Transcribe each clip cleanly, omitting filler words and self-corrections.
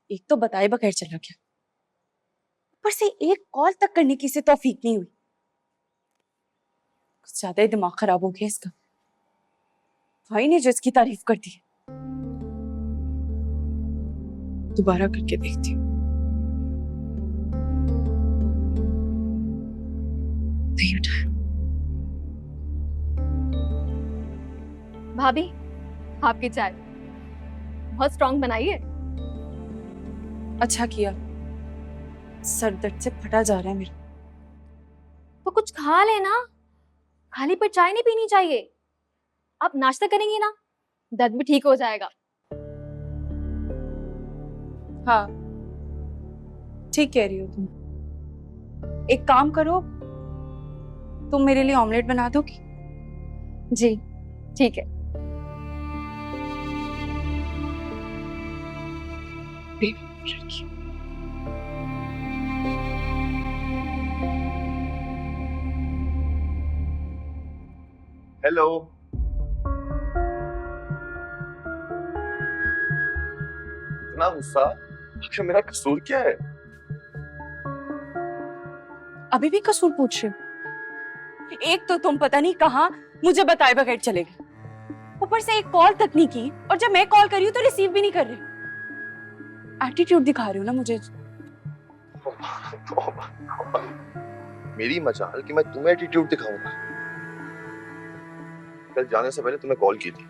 एक तो बताए बगैर चला गया, ऊपर से एक कॉल तक करने की इसे तौफीक नहीं हुई। कुछ ज्यादा ही दिमाग खराब हो गया इसका। भाई ने जो इसकी तारीफ कर दी, दोबारा करके देखती हूँ। नहीं उठाया। भाभी, आपकी चाय बहुत स्ट्रांग बनाई है। अच्छा किया, सर दर्द से फटा जा रहा है मेरा। तो कुछ खा लेना, खाली पेट चाय नहीं पीनी चाहिए। आप नाश्ता करेंगी ना, दर्द भी ठीक हो जाएगा। हाँ, ठीक कह रही हो तुम। एक काम करो, तुम मेरे लिए ऑमलेट बना दोगी? जी ठीक है। हेलो। इतना गुस्सा, आखिर मेरा कसूर क्या है? अभी भी कसूर पूछ रहे हो? एक तो तुम पता नहीं कहाँ मुझे बताए बगैर चले गए, ऊपर से एक कॉल तक नहीं की, और जब मैं कॉल करी हूँ तो रिसीव भी नहीं कर रहे। एटीट्यूड दिखा रहे हो ना मुझे। मेरी मजाल कि मैं तुम्हें एटीट्यूड दिखाऊंगा। कल जाने से पहले तुम्हें कॉल की थी,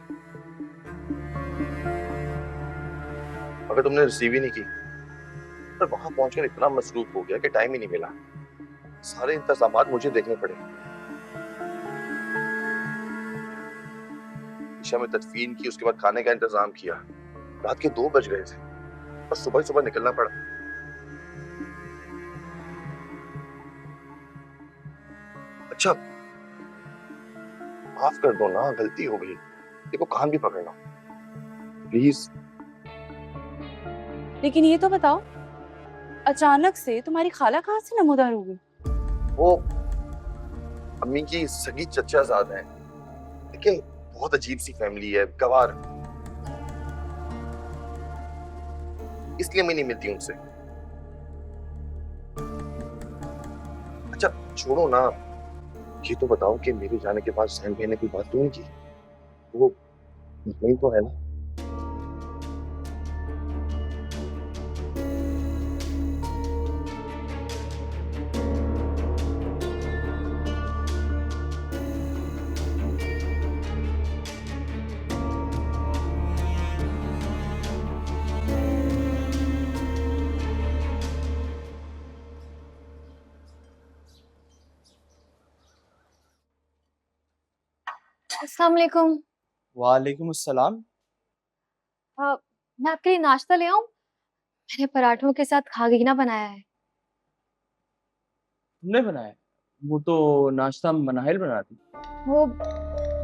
मगर तुमने रिसीव ही नहीं की। पर वहां पहुंचकर इतना मसरूफ हो गया कि टाइम ही नहीं मिला। सारे इंतजामात मुझे देखने पड़े। ईशा में तदफीन की, उसके बाद खाने का इंतजाम किया। रात के 2 बज गए थे और सुबह सुबह निकलना पड़ा। अच्छा, माफ कर दो ना, गलती हो गई। देखो कान भी पकड़ना प्लीज। लेकिन ये तो बताओ, अचानक से तुम्हारी खाला कहाँ से नमूदार हो गई? वो अम्मी की सगी चचाजाद हैं, लेकिन बहुत अजीब सी फैमिली है, गवार। इसलिए मैं नहीं मिलती उनसे। अच्छा छोड़ो ना, ये तो बताओ कि मेरे जाने के बाद सहन भाई ने कोई बात तो नहीं की? वो नहीं तो है ना? अस्सलाम वालेकुम। वालेकुम अस्सलाम। मैं आपके लिए नाश्ता ले आऊं? मैंने पराठों के साथ खागीना बनाया है। तुमने बनाया? वो तो नाश्ता मनाहिल बनाती। वो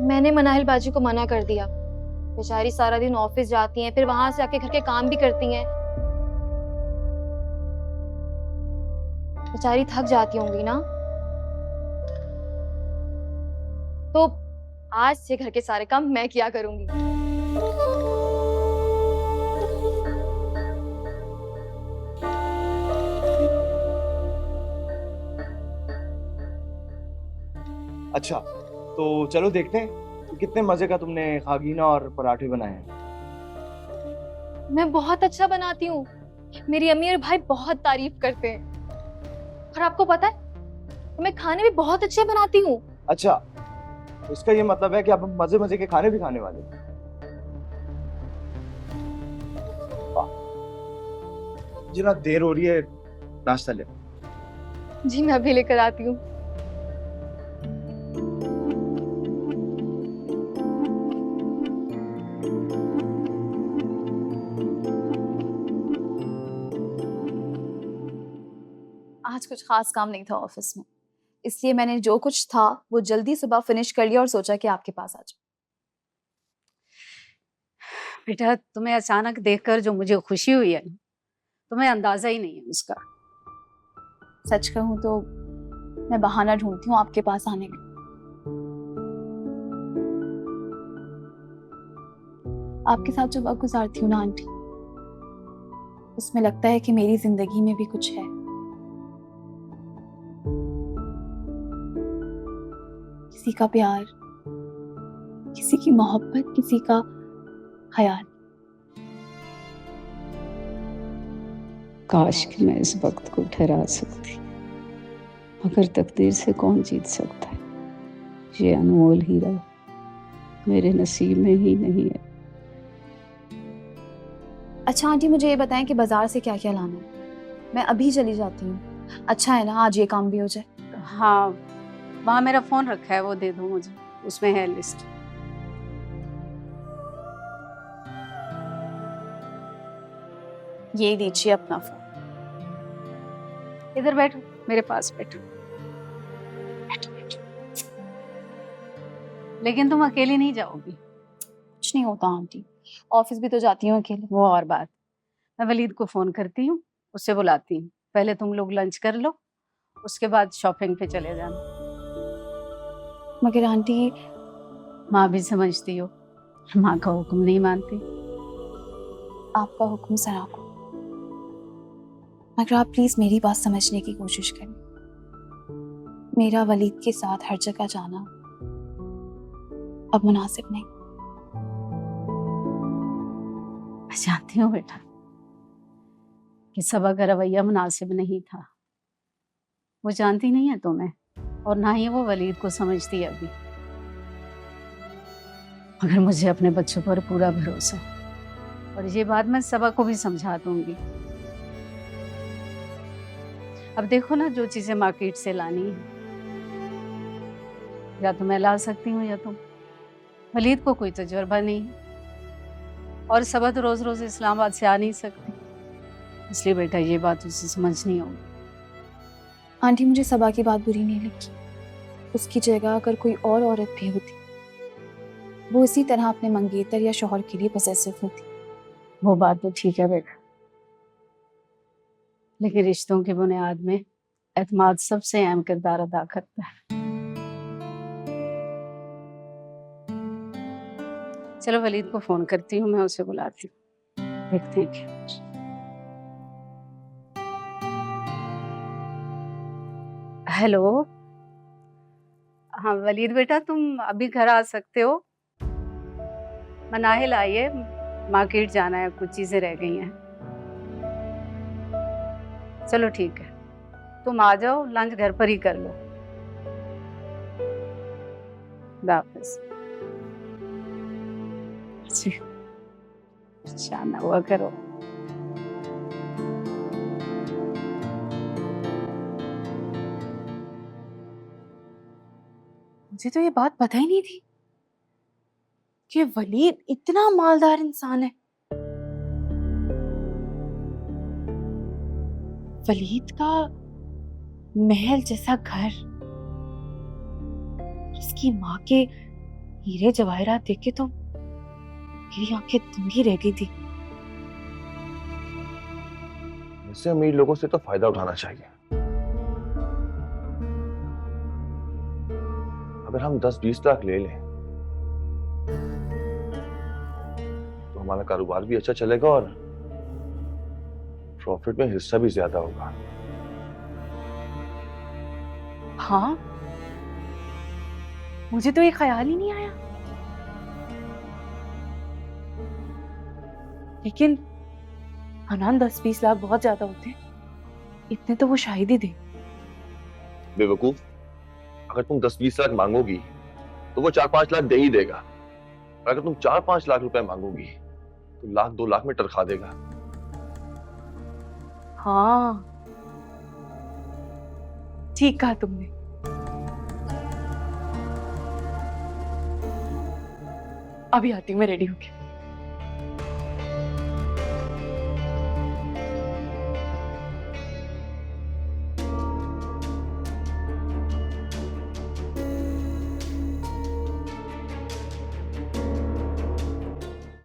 मैंने मनाहिल बाजी को मना कर दिया। बेचारी सारा दिन ऑफिस जाती हैं, फिर वहां से आके घर के काम भी करती हैं। बेचारी थक जाती होंगी ना। तो आज से घर के सारे काम मैं किया करूंगी। अच्छा, तो चलो देखते हैं कि कितने मजे का तुमने खागीना और पराठे बनाए हैं। मैं बहुत अच्छा बनाती हूँ। मेरी अम्मी और भाई बहुत तारीफ करते हैं। और आपको पता है, मैं खाने भी बहुत अच्छे बनाती हूँ। अच्छा, तो इसका ये मतलब है कि अब हम मजे मजे के खाने भी खाने वाले हैं। जितना देर हो रही है, नाश्ता ले। जी मैं अभी लेकर आती हूँ। आज कुछ खास काम नहीं था ऑफिस में, इसलिए मैंने जो कुछ था वो जल्दी सुबह फिनिश कर लिया और सोचा कि आपके पास आ जाऊं। बेटा, तुम्हें अचानक देखकर जो मुझे खुशी हुई है ना, तुम्हें अंदाजा ही नहीं है उसका। सच कहूं तो मैं बहाना ढूंढती हूँ आपके पास आने का। आपके साथ जो वक्त गुजारती हूँ ना आंटी, उसमें लगता है कि मेरी जिंदगी में भी कुछ है। किसी का प्यार, किसी की मोहब्बत, किसी का ख्याल। काश कि मैं इस वक्त को ठहरा सकती, मगर तकदीर से कौन जीत सकता है। ये अनमोल हीरा मेरे नसीब में ही नहीं है। अच्छा आंटी, मुझे ये बताएं कि बाजार से क्या क्या लाना है। मैं अभी चली जाती हूँ। अच्छा है ना, आज ये काम भी हो जाए। हाँ, वहाँ मेरा फोन रखा है, वो दे दो मुझे, उसमें है लिस्ट। ये दीजिए अपना फोन। इधर बैठो, मेरे पास बैठो। लेकिन तुम अकेली नहीं जाओगी। कुछ नहीं होता आंटी, ऑफिस भी तो जाती हूँ अकेले। वो और बात, मैं वलीद को फोन करती हूँ, उससे बुलाती हूँ। पहले तुम लोग लंच कर लो, उसके बाद शॉपिंग पे चले जाना। मगर आंटी, माँ भी समझती हो, माँ का हुक्म नहीं मानती। आपका हुक्म सराको, मगर आप प्लीज मेरी बात समझने की कोशिश करें। मेरा वलीद के साथ हर जगह जाना अब मुनासिब नहीं। मैं जानती हूँ बेटा कि सबा का रवैया मुनासिब नहीं था। वो जानती नहीं है तुम्हें, और ना ही वो वलीद को समझती है अभी। मगर मुझे अपने बच्चों पर पूरा भरोसा है, और ये बात मैं सबा को भी समझा दूंगी। अब देखो ना, जो चीजें मार्केट से लानी है, या तो मैं ला सकती हूँ या तुम। वलीद को कोई तजुर्बा नहीं, और सबा तो रोज रोज इस्लामाबाद से आ नहीं सकती, इसलिए बेटा ये बात उसे समझनी होगी। आंटी, मुझे सबा की बात बुरी नहीं लगी। उसकी जगह अगर कोई और औरत भी होती, वो इसी तरह अपने मंगेतर या शौहर के लिए पॉसेसिव होती। वो बात तो ठीक है बेटा, लेकिन रिश्तों की बुनियाद में एतमाद सबसे अहम किरदार अदा करता है। चलो वलीद को फोन करती हूँ, मैं उसे बुलाती हूँ, देखते हैं क्या। हेलो, हाँ वलीद बेटा, तुम अभी घर आ सकते हो? मनाहिल आई है, मार्केट जाना है, कुछ चीजें रह गई हैं। चलो ठीक है, तुम आ जाओ, लंच घर पर ही कर लो। खुदा हाफिज। शाना हुआ करो। मुझे तो ये बात पता ही नहीं थी कि वलीद इतना मालदार इंसान है। वलीद का महल जैसा घर, उसकी माँ के हीरे जवाहरात देख के तो मेरी आंखें धुंधी रह गई थी। ऐसे अमीर लोगों से तो फायदा उठाना चाहिए। अगर हम 10-20 लाख ले लें तो हमारा कारोबार भी अच्छा चलेगा और प्रॉफिट में हिस्सा भी ज्यादा होगा। हाँ, मुझे तो ये ख्याल ही नहीं आया। लेकिन हनान 10-20 लाख बहुत ज्यादा होते हैं, इतने तो वो शायद ही दे। बेवकूफ, अगर तुम 10-20 लाख मांगोगी तो वो 4-5 लाख दे ही देगा। और अगर तुम 4-5 लाख रुपए मांगोगी तो 1-2 लाख में टरखा देगा। हाँ, ठीक कहा तुमने। अभी आती हूँ मैं रेडी होके।